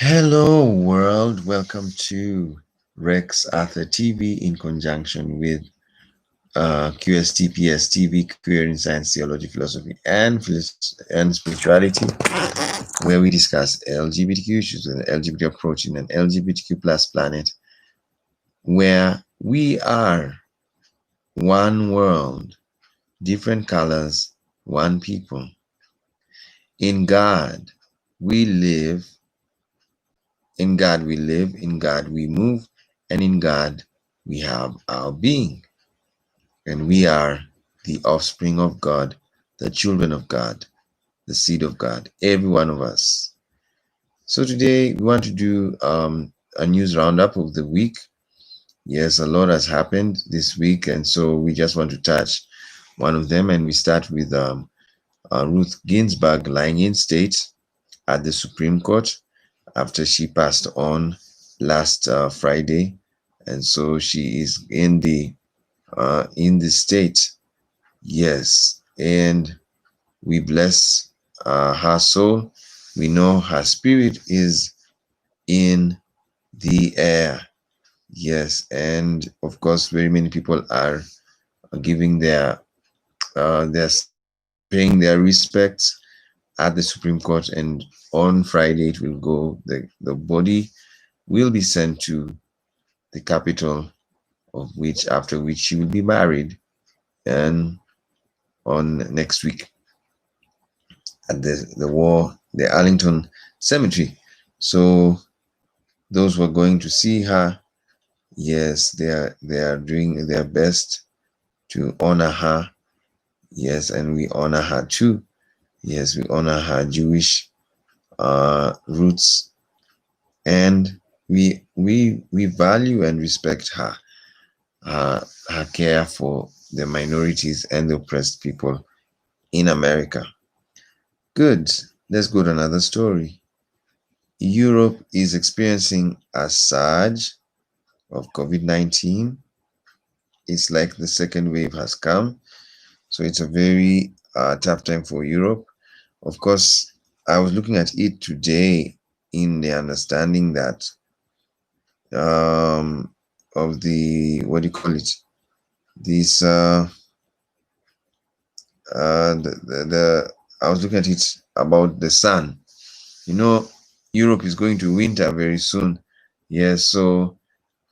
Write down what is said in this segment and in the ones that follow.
Hello, world. Welcome to Rex Arthur TV in conjunction with QSTPS TV, Queer in Science, Theology, Philosophy, and Spirituality, where we discuss LGBTQ issues with an LGBT approach in an LGBTQ plus planet, where we are one world, different colors, one people. In God, we live. In God we live, in God we move, and in God we have our being. And we are the offspring of God, the children of God, the seed of God, every one of us. So today we want to do a news roundup of the week. Yes, a lot has happened this week, and so we just want to touch one of them. And we start with Ruth Ginsburg lying in state at the Supreme Court after she passed on last Friday, and so she is in the state. Yes, and we bless her soul. We know her spirit is in the air. Yes, and of course, very many people are giving their paying their respects at the Supreme Court, and on Friday it will go. The body will be sent to the capital, of which after which she will be married, and on next week at the Arlington Cemetery. So those who are going to see her, yes, they are doing their best to honor her. Yes, and we honor her too. Yes, we honor her Jewish roots, and we value and respect her care for the minorities and the oppressed people in America. Good. Let's go to another story. Europe is experiencing a surge of COVID-19. It's like the second wave has come. So it's a very tough time for Europe. Of course, I was looking at it today in the understanding that of the, what do you call it? This, I was looking at it about the sun. You know, Europe is going to winter very soon. Yes, so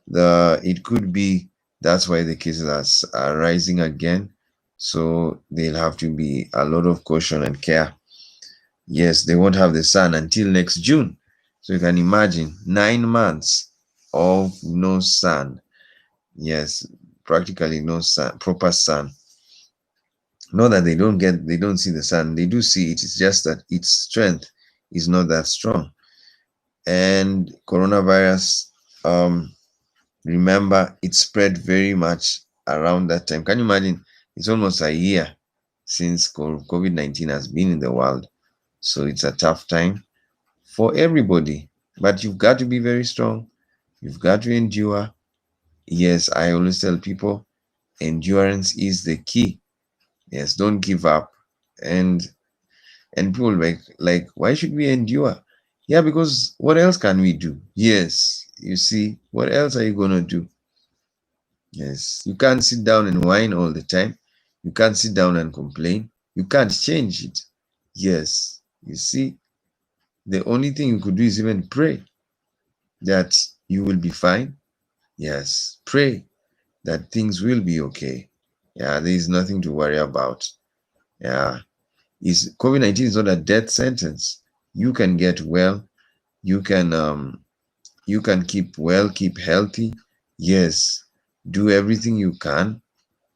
it could be that's why the cases are rising again. So they'll have to be a lot of caution and care. Yes, they won't have the sun until next June. So you can imagine 9 months of no sun. Yes, practically no sun, proper sun. Not that they don't see the sun. They do see it. It's just that its strength is not that strong. And coronavirus, remember, it spread very much around that time. Can you imagine? It's almost a year since COVID-19 has been in the world. So it's a tough time for everybody. But you've got to be very strong. You've got to endure. Yes, I always tell people endurance is the key. Yes, don't give up. And people like why should we endure? Yeah, because what else can we do? Yes, you see, what else are you gonna do? Yes, you can't sit down and whine all the time. You can't sit down and complain. You can't change it. Yes, you see, the only thing you could do is even pray that you will be fine. Yes, pray that things will be okay. Yeah, there is nothing to worry about. Yeah, is COVID-19 is not a death sentence. You can get well. You can keep well, keep healthy. Yes, do everything you can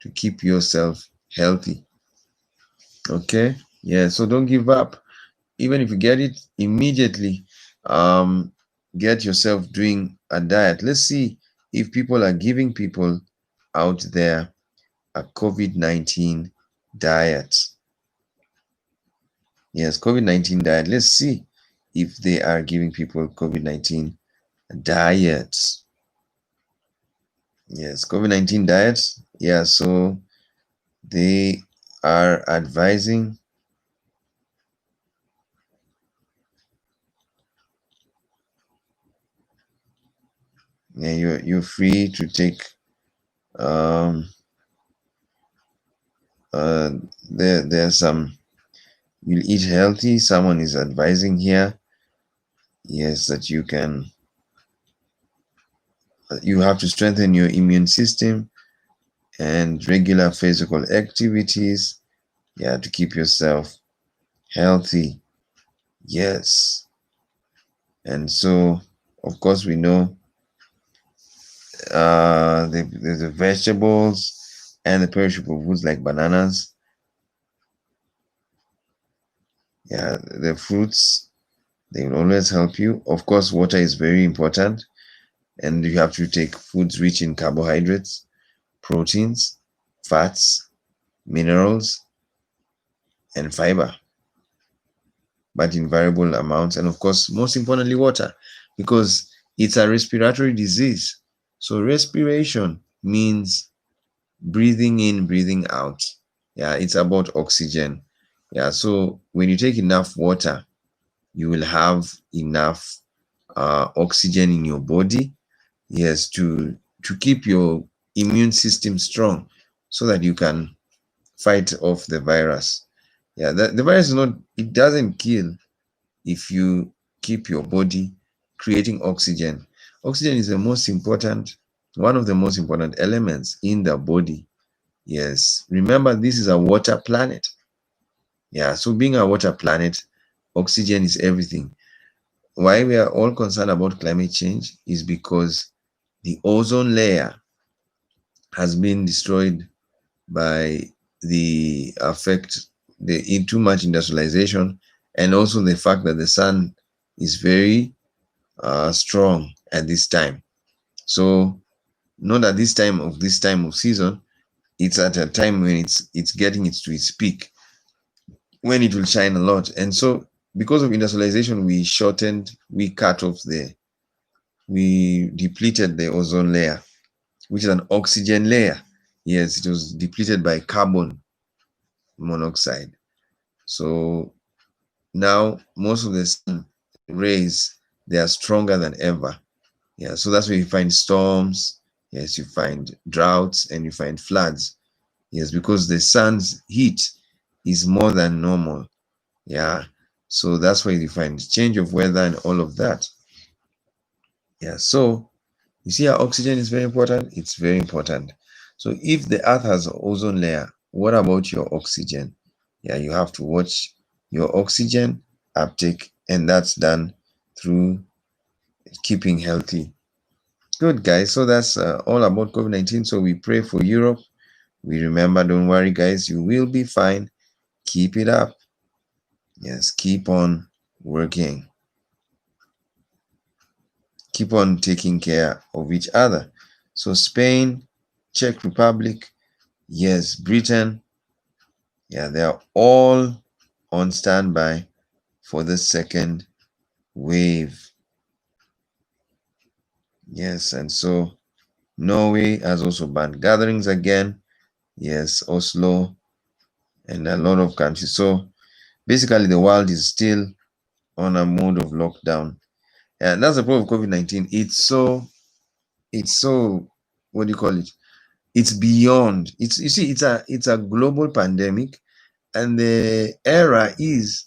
to keep yourself healthy. Okay? Yeah, so don't give up. Even if you get it immediately, um, get yourself doing a diet. Let's see if people are giving people out there a COVID-19 diet. Yes, COVID-19 diet. Let's see if they are giving people COVID-19 diets. Yes, COVID-19 diets. Yeah, so they are advising Yeah, you're free to take um uh there's some, you'll eat healthy. Someone is advising here, yes, that you have to strengthen your immune system and regular physical activities, yeah, to keep yourself healthy. Yes. And so, of course, we know the vegetables and the perishable foods like bananas, yeah, the fruits, they will always help you. Of course, water is very important, and you have to take foods rich in carbohydrates, proteins, fats, minerals, and fiber, but in variable amounts. And of course, most importantly, water, because it's a respiratory disease. So respiration means breathing in, breathing out. Yeah, it's about oxygen. Yeah, so when you take enough water, you will have enough oxygen in your body, yes, to keep your immune system strong, so that you can fight off the virus. Yeah, the virus is not, it doesn't kill if you keep your body creating oxygen. Oxygen is the most important, one of the most important elements in the body. Yes, remember, this is a water planet. Yeah, so being a water planet, oxygen is everything. Why we are all concerned about climate change is because the ozone layer has been destroyed by the effect, the in too much industrialization, and also the fact that the sun is very strong at this time. So not at this time of season, it's at a time when it's getting it to its peak, when it will shine a lot. And so because of industrialization, we cut off we depleted the ozone layer, which is an oxygen layer. Yes, it was depleted by carbon monoxide. So now most of the sun rays, they are stronger than ever. Yeah, so that's where you find storms. Yes, you find droughts and you find floods. Yes, because the sun's heat is more than normal. Yeah, so that's why you find change of weather and all of that. Yeah, so you see how oxygen is very important? It's very important. So if the earth has an ozone layer, what about your oxygen? Yeah, you have to watch your oxygen uptake, and that's done through keeping healthy. Good, guys. So that's all about COVID-19. So we pray for Europe. We remember, don't worry, guys, you will be fine. Keep it up. Yes, keep on working. Keep on taking care of each other. So Spain, Czech Republic, yes, Britain, yeah, they are all on standby for the second wave. Yes, and so Norway has also banned gatherings again. Yes, Oslo and a lot of countries. So basically, the world is still on a mode of lockdown. And that's the problem of COVID-19. It's so, what do you call it? It's beyond. It's, you see, it's a global pandemic, and the era is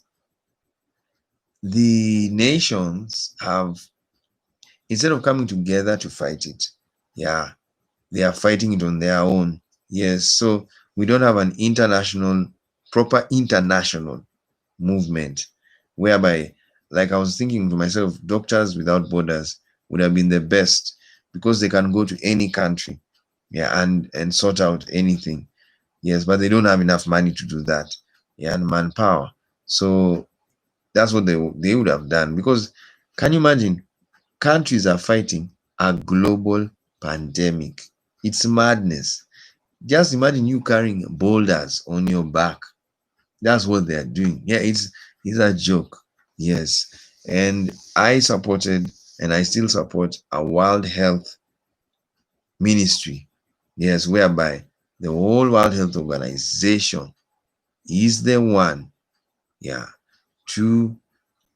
the nations have, instead of coming together to fight it, yeah, they are fighting it on their own. Yes, so we don't have an proper international movement whereby, like I was thinking to myself, Doctors Without Borders would have been the best, because they can go to any country, yeah, and sort out anything. Yes, but they don't have enough money to do that, yeah, and manpower. So that's what they would have done, because can you imagine, countries are fighting a global pandemic? It's madness. Just imagine you carrying boulders on your back. That's what they are doing. Yeah, it's a joke. Yes. And I supported, and I still support, a World Health Ministry. Yes, whereby the whole World Health Organization is the one, yeah, to,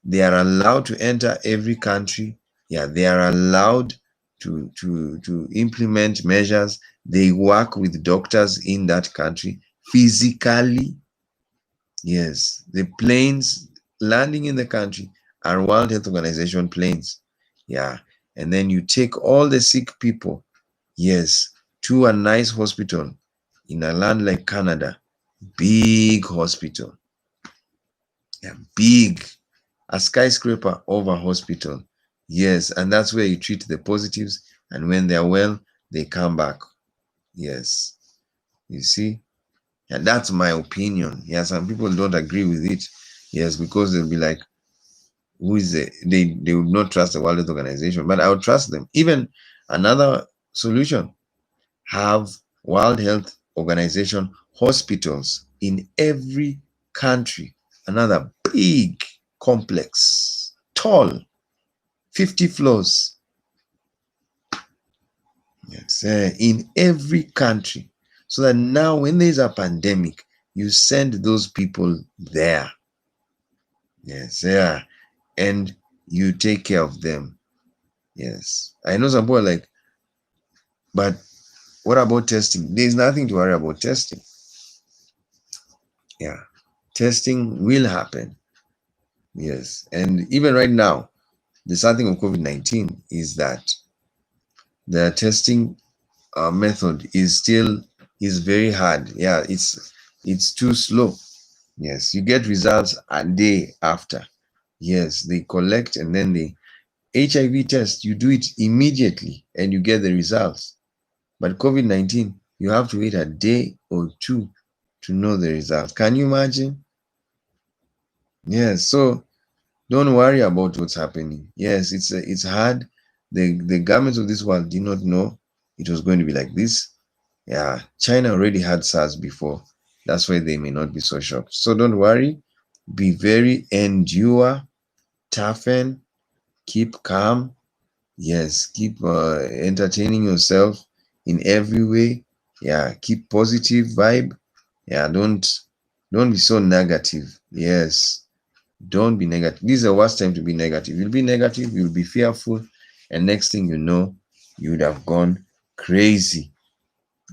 they are allowed to enter every country. Yeah, they are allowed to implement measures. They work with doctors in that country physically. Yes, the planes landing in the country are World Health Organization planes. Yeah, and then you take all the sick people, yes, to a nice hospital in a land like Canada, big hospital, yeah, big, a skyscraper over hospital. Yes, and that's where you treat the positives, and when they're well, they come back. Yes, you see, and that's my opinion. Yeah, some people don't agree with it. Yes, because they'll be like, who is it? They would not trust the World Health Organization, but I would trust them. Even another solution, have World Health Organization hospitals in every country. Another big complex, tall, 50 floors. Yes, in every country. So that now when there's a pandemic, you send those people there. Yes, yeah. And you take care of them. Yes. I know some people are like, but what about testing? There's nothing to worry about testing. Yeah. Testing will happen. Yes. And even right now, the sad thing of COVID-19 is that the testing method is very hard. Yeah, it's too slow. Yes, you get results a day after. Yes, they collect and then the HIV test, you do it immediately and you get the results. But COVID-19, you have to wait a day or two to know the results. Can you imagine? Yes, so don't worry about what's happening. Yes, it's hard. The governments of this world did not know it was going to be like this. Yeah, China already had SARS before. That's why they may not be so shocked. So don't worry. Be very endure, toughen, keep calm. Yes, keep entertaining yourself in every way. Yeah, keep positive vibe. Yeah, don't be so negative. Yes, don't be negative. This is the worst time to be negative. You'll be negative, you'll be fearful, and next thing you know, you would have gone crazy.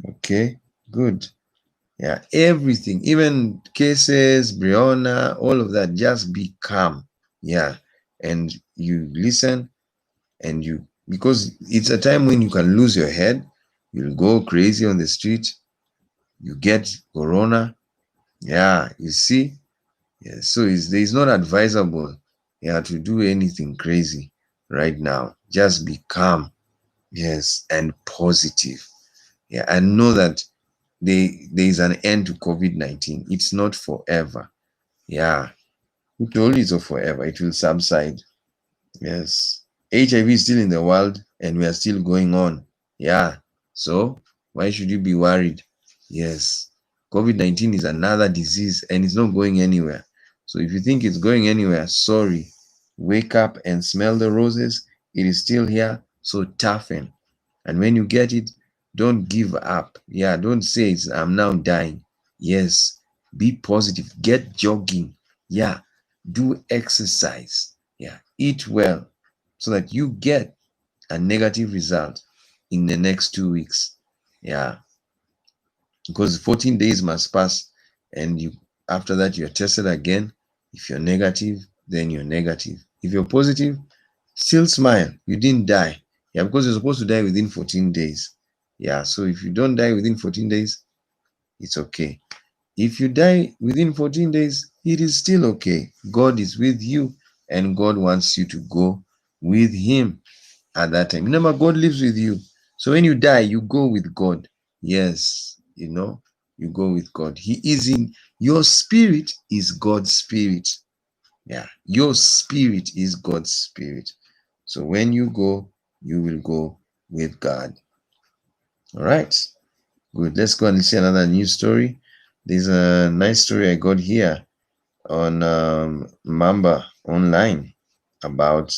Okay, good. Yeah, everything, even cases, Breonna, all of that, just be calm. Yeah, and you listen and you, because it's a time when you can lose your head, you'll go crazy on the street, you get corona. Yeah, you see. Yeah, so it's not advisable, yeah, to do anything crazy right now. Just be calm, yes, and positive. Yeah, and know that there is an end to COVID-19. It's not forever. Yeah, who told you it's forever? It will subside. Yes. HIV is still in the world and we are still going on. Yeah. So why should you be worried? Yes. COVID-19 is another disease and it's not going anywhere. So if you think it's going anywhere, sorry. Wake up and smell the roses. It is still here. So toughen. And when you get it, don't give up. Yeah. Don't say I'm now dying. Yes. Be positive. Get jogging. Yeah. Do exercise. Yeah, eat well so that you get a negative result in the next 2 weeks. Yeah, because 14 days must pass, and you, after that you're tested again. If you're negative, then you're negative. If you're positive, still smile. You didn't die. Yeah, because you're supposed to die within 14 days. Yeah, so if you don't die within 14 days, it's okay. If you die within 14 days, it is still okay. God is with you and God wants you to go with Him at that time. Remember, God lives with you. So when you die, you go with God. Yes, you go with God. He is in your spirit, is God's spirit. Yeah, your spirit is God's spirit. So when you go, you will go with God. All right. Good. Let's go and see another news story. There's a nice story I got here on Mamba online about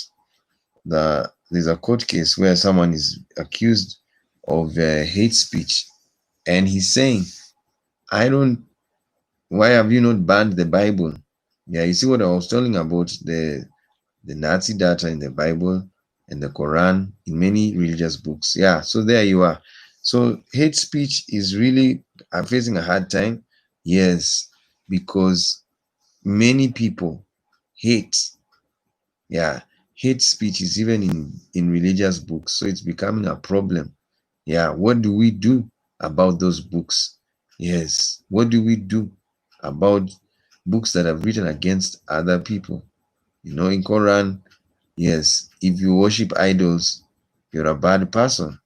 there's a court case where someone is accused of hate speech, and he's saying, I don't, why have you not banned the Bible? Yeah, you see what I was telling about the Nazi data in the Bible. and the Quran, in many religious books. Yeah, so there you are. So hate speech is really facing a hard time. Yes, because many people hate. Yeah, hate speech is even in religious books, so it's becoming a problem. Yeah, what do we do about those books? Yes, what do we do about books that have written against other people? You know, in Quran, yes, if you worship idols, you're a bad person.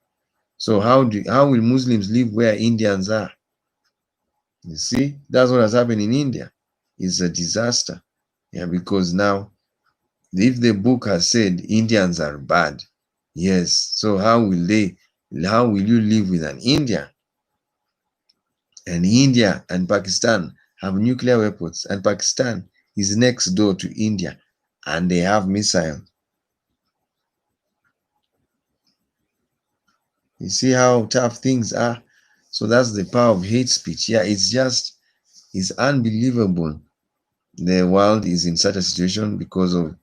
So how will Muslims live where Indians are? You see, that's what has happened in India. It's a disaster. Yeah, because now if the book has said Indians are bad, yes, so how will you live with an Indian? And India and Pakistan have nuclear weapons, and Pakistan is next door to India, and they have missiles. You see how tough things are? So that's the power of hate speech. Yeah, it's unbelievable. The world is in such a situation because of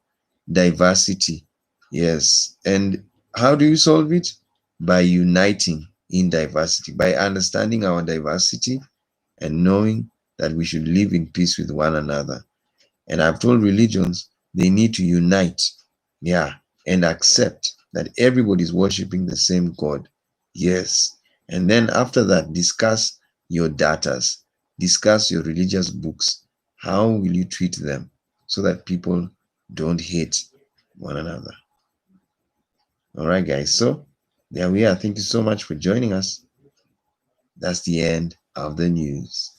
diversity. Yes. And how do you solve it? By uniting in diversity, by understanding our diversity and knowing that we should live in peace with one another. And I've told religions they need to unite, yeah, and accept that everybody is worshiping the same God. Yes. And then after that, discuss your datas, discuss your religious books. How will you treat them so that people don't hate one another? All right, guys. So there we are. Thank you so much for joining us. That's the end of the news.